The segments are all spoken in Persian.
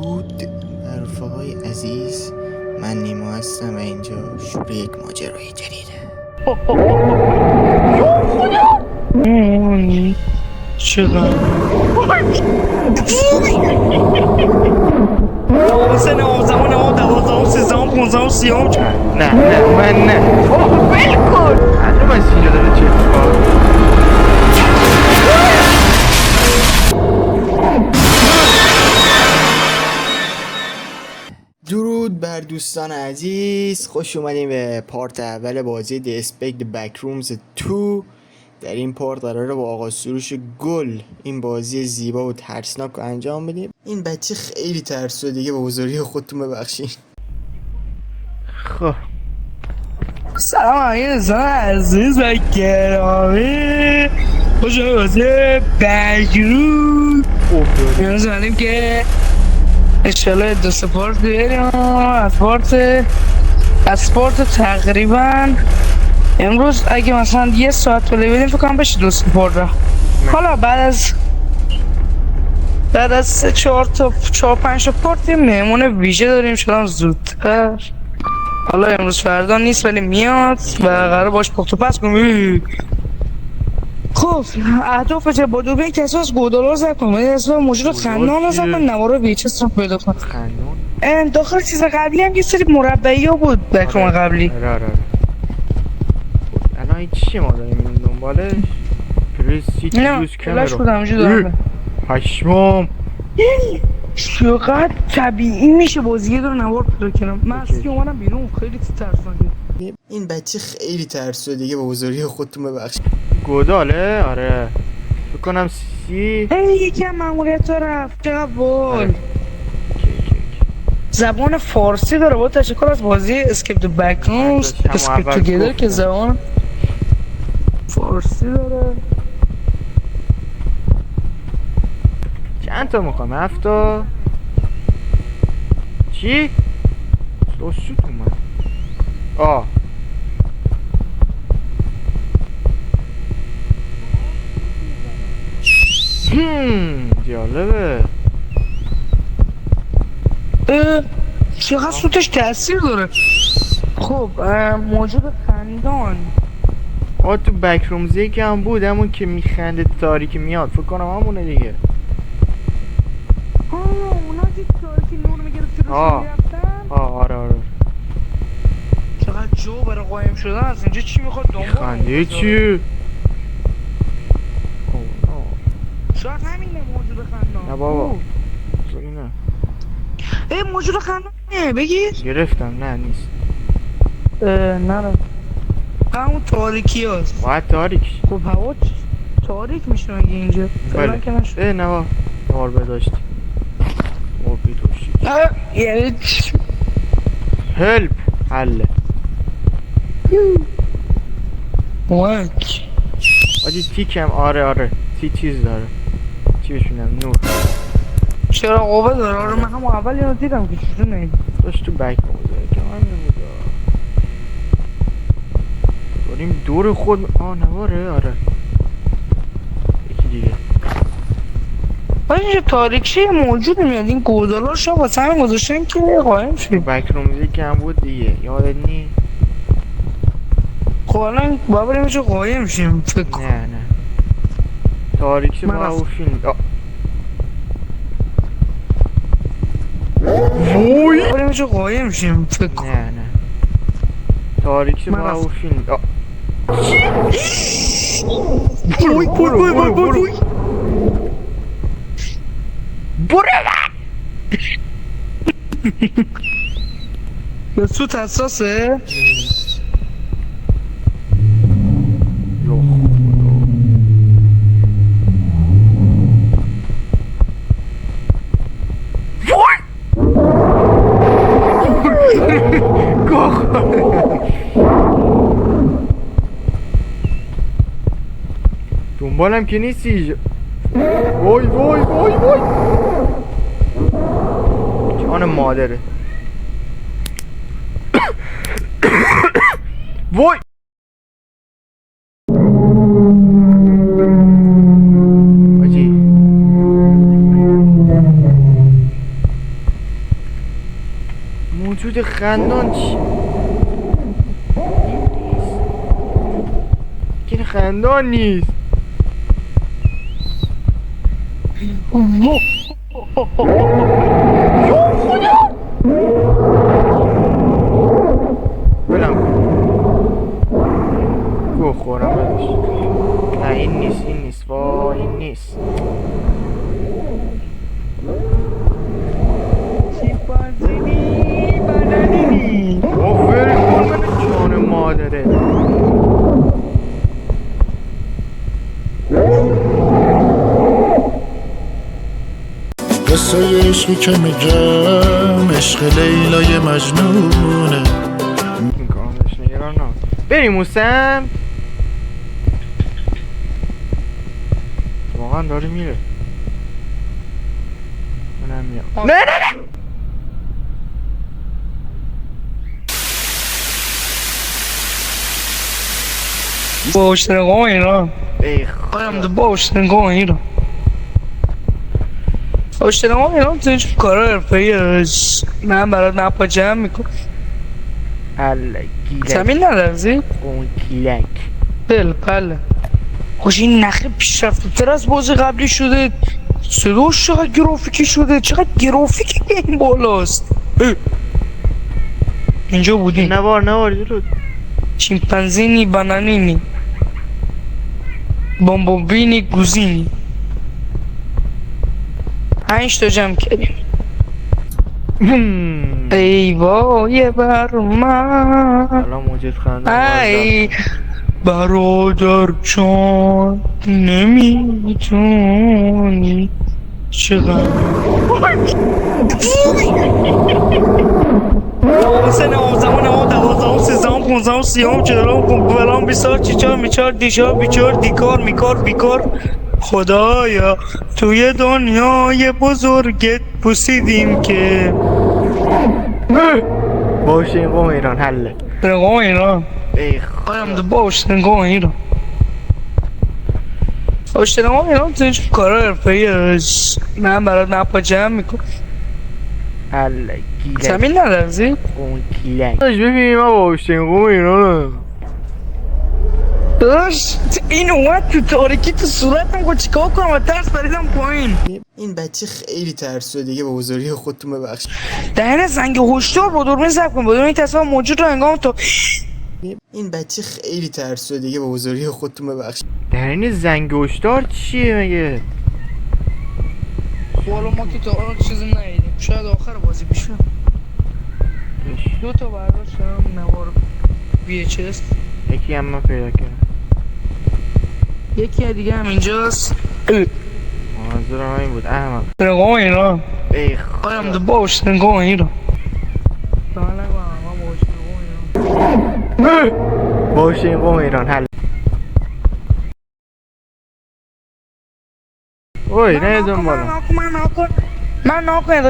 درود بر رفقای عزیز، من نیما هستم و اینجا شروع یک ماجرای جدیده. چقدر حسین آموزمون نمام 12 13 15 30 نه من نه ول کن معلوم از اینجا داره چه اتفاق. درود بر دوستان عزیز، خوش اومدیم به پارت اول بازی The Spec Backrooms 2. در این پارت قراره با آغاز سروش گل این بازی زیبا و ترسناک رو انجام بدیم. این بچه خیلی ترسو دیگه، به بزرگی خودتون ببخشین. خب سلام عزیز عزیز و گرامی، خوش بازی بکروم. نیاز داریم که انشالله دو سپارت بیاریم. از پارت تقریبا امروز اگه مثلا 1 ساعت پلی بدیم فکر کنم بشه 2 سپارت را. حالا بعد از 4-5 پارت مهمون ویژه داریم شدم زودتر. حالا امروز فردا نیست ولی میاد و قرار باش پخت و پس کنیم. خب اهداف چه با دوبه کسی از گودالا زد کنم ولی از موجود خندان رو زد من نوارو بیچست رو پیدا کنم. خندون داخل چیز قبلی هم یه سری مربعی ها بود بکروم قبلی. آره الان این چیه ما داریم دنبالش؟ پرسیت یوز کامرا نه بودم همجور دارم پشمام چقدر طبیعی میشه بازیه داره نوار پیدا کنم. من از که اومدم بیرون خیلی ترسناکه. این بچه خیلی ترسو دیگه، به بزرگی خودتون ببخشین. گوداله؟ آره بکنم سی یکی هم ماموریت رفت. چقدر بول زبان فارسی داره. با تشکر از بازی اسکیپ د بکرومز اسکیپ توگیدر که زبان فارسی داره. چند تا میخوام؟ 7 تا چی؟ دوستوت اومد. جالبه. چقدر سوتش تاثیر داره. خب موجود خندان تو بکرومزی که هم بود، همون که میخنده تاریکی میاد، فکر کنم همونه دیگه. اونا که تاریکی نور میگرفت روش میرفتن. آره چقدر جو برای قایم شدن از اینجا. چی میخواد دنبال خنده چیه؟ شاید همینه موجود خندان. نه بابا اینه موجود خندانه بگیر. گرفتم. نه نیست. نه همون تاریکی هست. باید تاریک. خب هوا تاریک میشه مگه اینجا؟ بله. نه بابا نوار بداشتی موبی دوشی یعنی هلپ حله وک آجی تیکم. آره تی چیز داره. چی بشونم؟ نور. چرا قوه داره؟ آره من همون اول اینو دیدم که چجور نهید داشت تو بک موزه که من نمیده داریم دور خود. نواره. آره یکی دیگه. باید اینجا تاریکشی موجود میاد. این گودالا شا واسه همین گذاشتن که قایم شد. بکرومزی که هم بود دیگه، یادت نی؟ خب الان باید بریم اینجا قایم شیم فکر کن. نه تاریکشی با او فیلم. وای بریم اینجا قایم شیم فکر کن. نه تاریکشی با او فیلم. برو به سوت حساسه؟ دنبالم که نیستی. وای جان مادره. وای آجی موجود خندان چی؟ این خندان نیست. بلم گو خورم بدش. نه این نیست، این نیست، وای این نیست. آفر کن من جان مادره. قصه عشقی که میگم عشق لیلای مجنونه. این کاملش نگران نه. بریم موسم. واقعا داره میره. منم میام. نه نه نه. Bosta vergonha, ای olha, do bosta vergonha. Bosta vergonha, não tem de correr, fez. من برات نپاجم میکن. هلا گیلک. زمین ندارزی؟ اون گیلک. بله. خوش این نخه پیشرفته تر از بازی قبلی شده. صداش چقدر گرافیکی شده، چقدر گرافیکی این بالاست. اینجا بودیم. نوار درود. چیمپنزینی بانانینی بامبوبینی گوزینی 5 تا جمع کردیم. ای وای بر من الان موجود خندم. ای برادر چون نمیتونی چقدر سه 12 سیام چرام فلان بیسار چیچار میچار دیشار بیچار دیکار میکار بیکار خدایا توی دنیای بزرگت پوسیدیم که باشه این قوم ایران حله. قوم ایران ای خواهیم دو باشه قوم ایران باشه قوم ایران تو اینجا کارا حرفه‌ایش من برات نپاجم میکن. حله گیلک. زمین ندارزی؟ اون گیلک. ببینیم ما باشه این قوم ایران. داشت این اومد تو تاریکی تو صورتم گفت چیکار کنم و ترس پریدم پایین. این بچه خیلی ترسو دیگه، به بزرگی خودتون ببخش. دهن زنگ هشدار با دوربین ضبط کن بدون این تصمیم موجود رو هنگام تو این بچه خیلی ترسو دیگه، به بزرگی خودتون ببخش. در این زنگ هشدار چیه مگه؟ والا ما که تا حالا چیزی ندیدیم، شاید آخر بازی بشه. 2 تا برداشتم نوار VHS، یکی هم من پیدا کردم. یکی دیگه هم اینجاست. منظورم این بود احمق. قوم ایران ای خواهیم دو باش قوم ایران باشه این قوم ایران حل. اوی نه دنبالم. من ناکن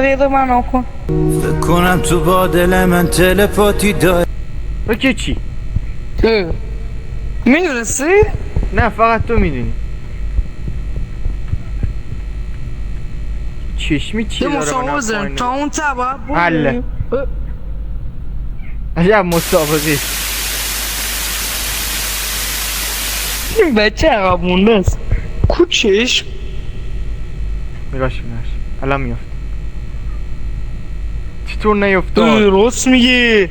فکر کنم تو با دل من تلپاتی داری. اوکی چی؟ میدونستی؟ نه فقط تو میدونی. چشمی چی یه داره مسابقه بزنیم تا اون تبا حله. عجب مسابقه. این بچه عقب مونده است کوچش. نگاش الان میافت. چطور نیفتاد؟ راست میگه.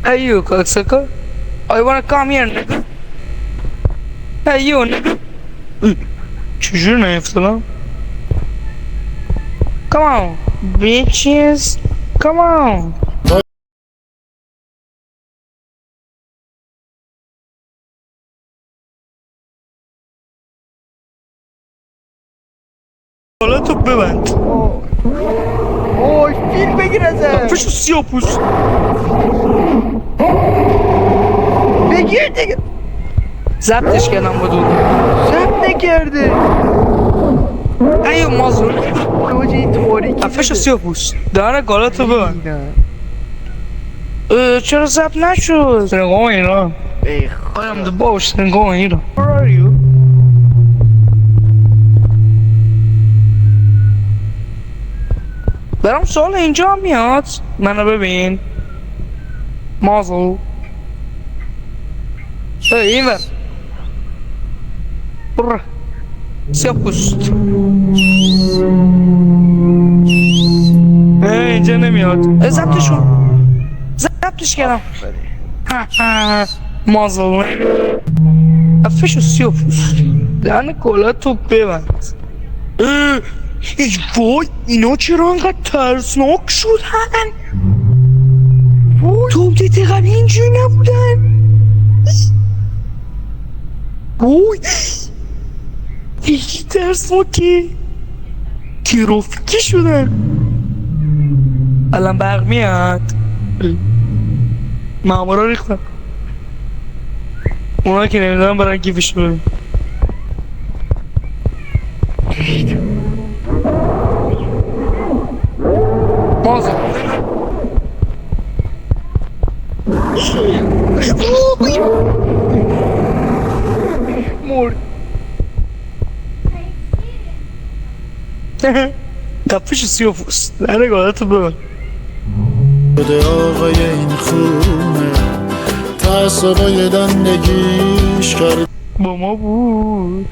Hey you cocksucker, I wanna come here nigga. Hey you nigga. چجور نیفتادم؟ Come on bitches, come on. حالا تو ببند. اوه فیلم بگیر ازم. فشو سیاپوس. بگیر دیگه. ضبطش کردم با دور. ضبط نکرده. ایو مازون. اوجی این تاریکی. فشو سیاپوس. دهن گالاتو ببند. چرا ضبط نشد؟ قوم ایران. ای خواهیم دو باش قوم ایران. Where are you? برام سوال اینجا هم میاد. منو ببین مازو این ور برو سیاه پوست. اینجا نمیاد. ضبطش کردم. مازو افشو سیاه پوست دهن کلا تو ببند. وای اینا چرا انقدر ترسناک شدن؟ تو آپدیت قبلی اینجوری نبودن. وای یکی ترسناکه ترافیکی شدن. الان برق میاد. مامورا ریختن. اونا که نمیدونم برای گیفش ببین. مازه مرد. کفش سیاپوست لعنه گادتو ببن. شده آقای این خونه تعصبای دندگیش کرد با ما بود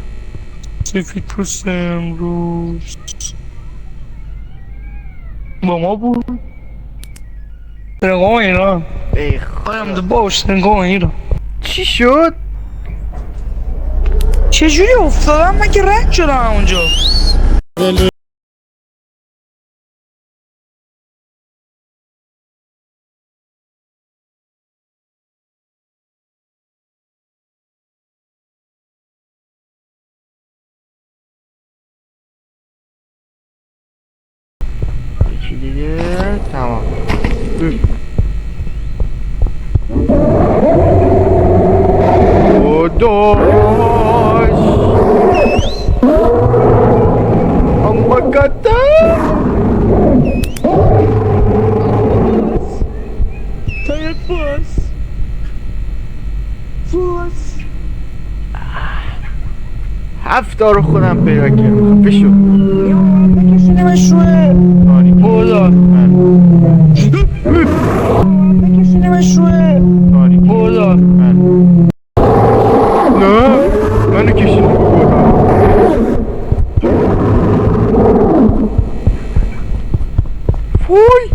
سفید پوست امروز. با ما بود نگاه اینا. ای قایم ده باش نگاه اینا. چی شد؟ چجوری افتادم؟ من که رد شدم اونجا. دل یکی دیگه تمام. داش اما کتا تایت باز 7 تا رو خودم پیدا کردم. خفه شو. بکشونیمش روی بودار. بکشونیمش روی بودار. نه منو کشید فوی.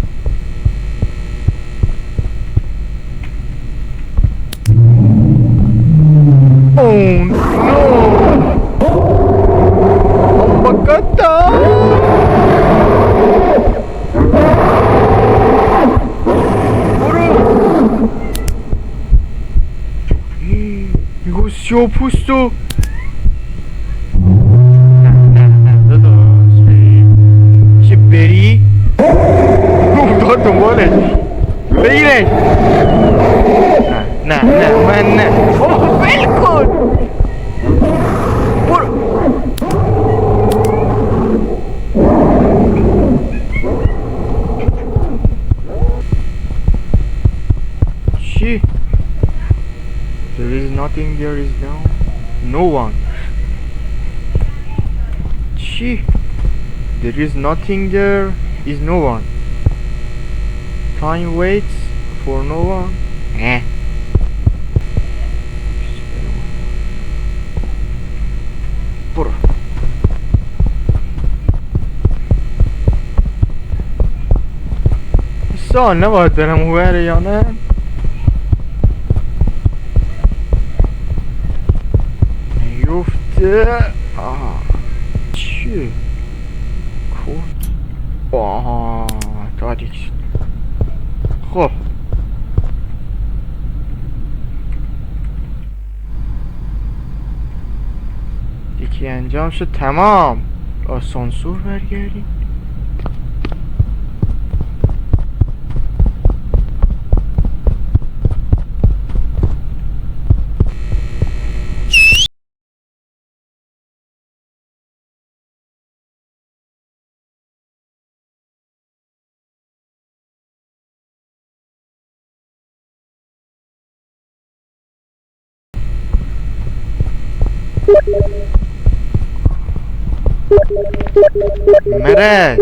Oh no! Maganda! 이거 시어푸스도 بری داد دنبالش بگیرش. نه من نه. اوه ول کن. برو. چی؟ There is nothing, there is no one. چی؟ There is nothing, there is no one. Time waits for no one. برو. سال نباید برم اوبره یا نه؟ نیفته. چیه؟ کود. آها تاریک شد. خب یکی انجام شد. تمام. آسانسور برگردیم. مرد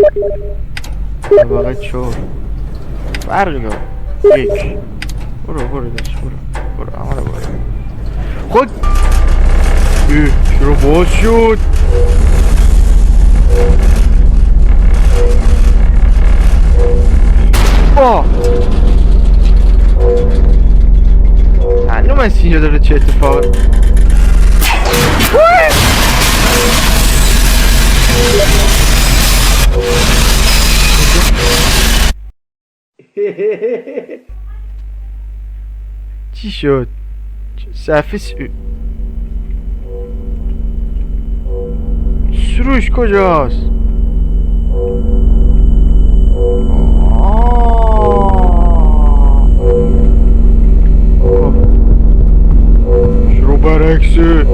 فقط 4 فرقی داره 1 برو داشت برو همه رو برو خود چرا باز شد معلوم است اینجا داره چه اتفاق چی شد؟ صفحه سروش کجاست؟ شروع برعکسه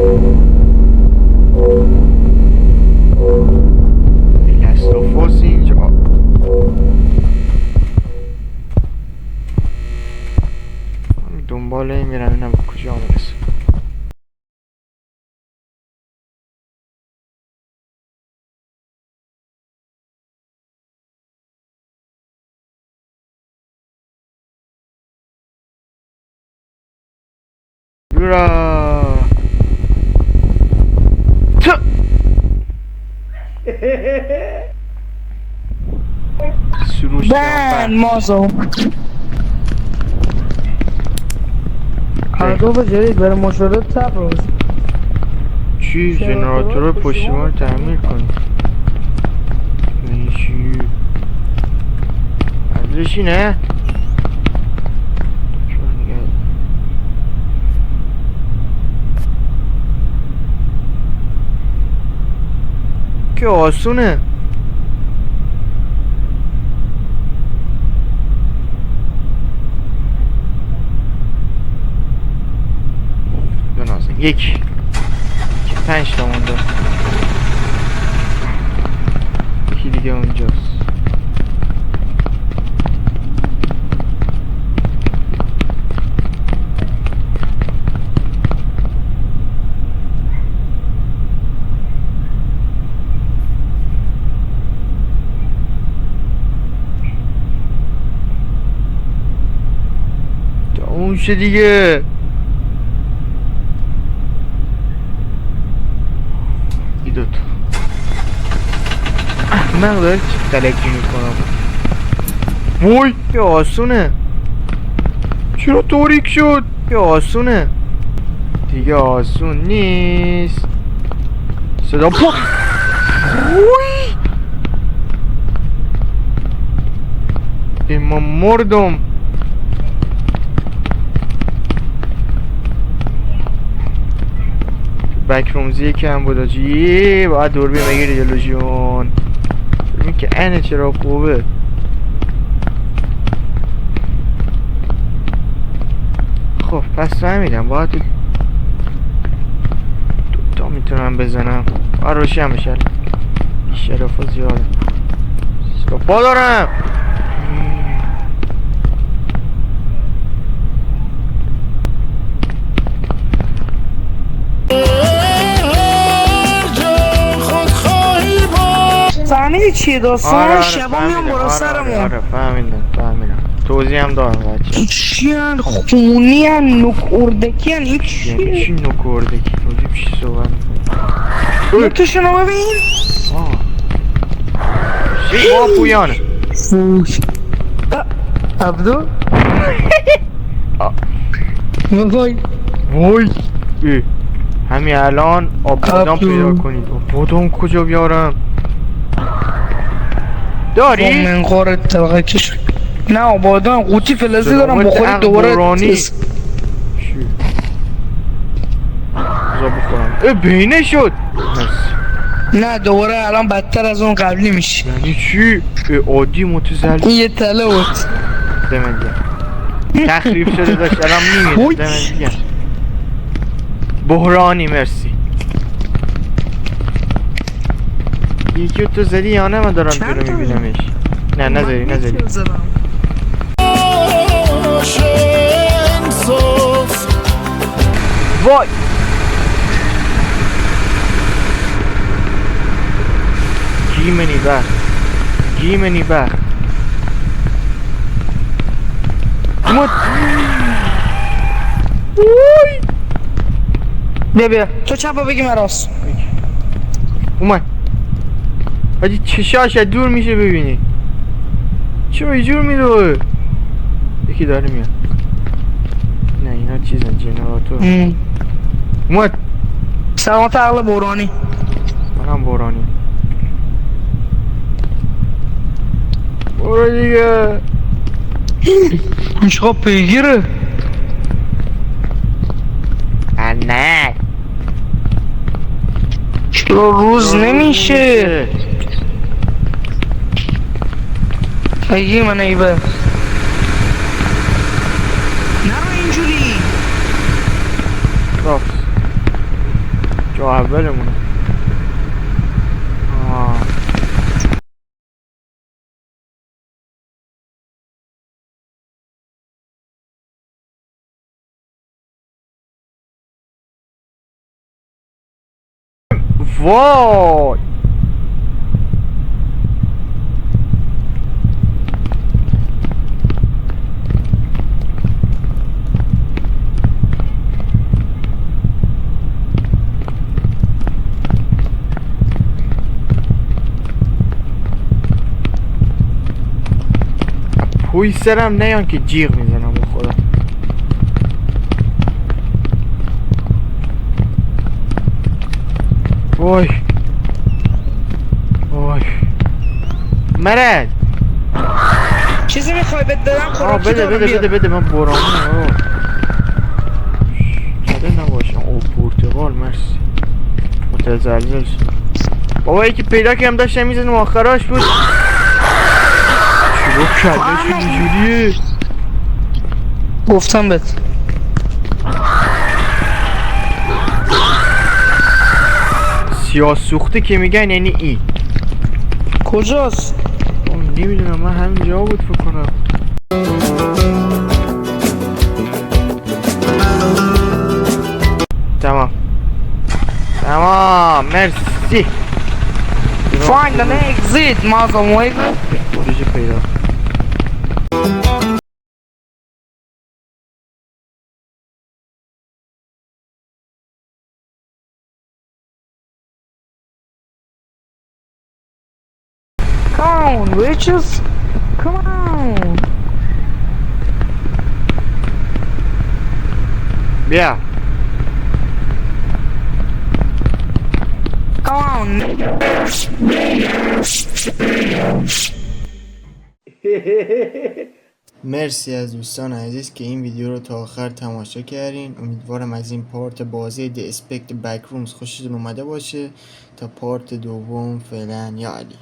لستافاس اینجا دنبال این میرم اینم کجا میرسه یورا سروش بند مازو هردو جدید برای مشاهدات تبرز چی؟ جنراتور پشتیبان تعمیر کنی این چی؟ ازش اینه؟ که آسونه یک 5 تا مونده یکی دیگه اونجاست تا اون شه دیگه دوتا احمق داره چی تلکی میکنم وای یه آسونه چرا توریک شد یه آسونه دیگه آسون نیست صدا پا وای ما مردم بکرومزی یکی هم بود آجی باید دوربین بگیری جلو جون دوربین که اینه چرا خوبه خب پس فهمیدم باید دوتا میتونم بزنم باید روشن بشه شرف ها زیاده سپا دارم فهمیدی چیه داستان؟ شبا میام برا سرمون آره فهمیدم توضیح هم دارم بچه چی هن؟ خونی هن؟ نک اردکی هن؟ این چیه؟ چی نک اردکی؟ توضیح چی صحبت میکنی؟ نکشونو ببین چی با پویانه فوش عبدو وای همین الان آب بادام پیدا کنید آب بادام کجا بیارم داری؟ من خور طبقه کش نه آبادان قوطی فلزی دارم بخوری دوباره چی؟ بذار بخورم بینه شد نه دوباره الان بدتر از اون قبلی میشه یعنی چی؟ عادی متزلزل این یه تله بود دمت گرم تخریب شده داشت الان میمیره دمت گرم بحرانی مرسی یکی تو زدی یا نه من دارم تو رو میبینمش نه نزدی وای گیمنی بخ اومد. بیا تو چپ بگی من راست. اومد. حاجی چشاش از دور میشه ببینی. چرا اینجور میره؟ یکی داره میاد. نه اینا چیزن جنراتور. اومد. سلامت عقل بورانی. منم بورانی. برو دیگه. این چقدر پیگیره. نه چرا روز نمیشه؟ ایگی من ایبه نرو اینجوری. راست جا اولمونه. وای پوی سرم نیان که جیغ میزنم با خدا. وای وای مرد چیزی میخوای بهت بدم؟ خوراکی بده دارم بده بیا. بده بده من برامونم. شده نباشم. او پرتقال مرسی. متزلزل شد بابا. یکی پیدا که هم داشتم میزنم آخراش بود. چرا کلش اینجوریه؟ گفتم بهت سیاه سوخته که میگن یعنی این کجاست؟ نمیدونم من همینجا بود فکر کنم. تمام تمام مرسی. Find an exit مازم خروج پیدا. Come on bitches. Come on. بیا Come on. مرسی از دوستان عزیز که این ویدیو رو تا آخر تماشا کردین. امیدوارم از این پارت بازی دی اسپکت بک رومز خوشتون اومده باشه. تا پارت دوم فعلا یا علی.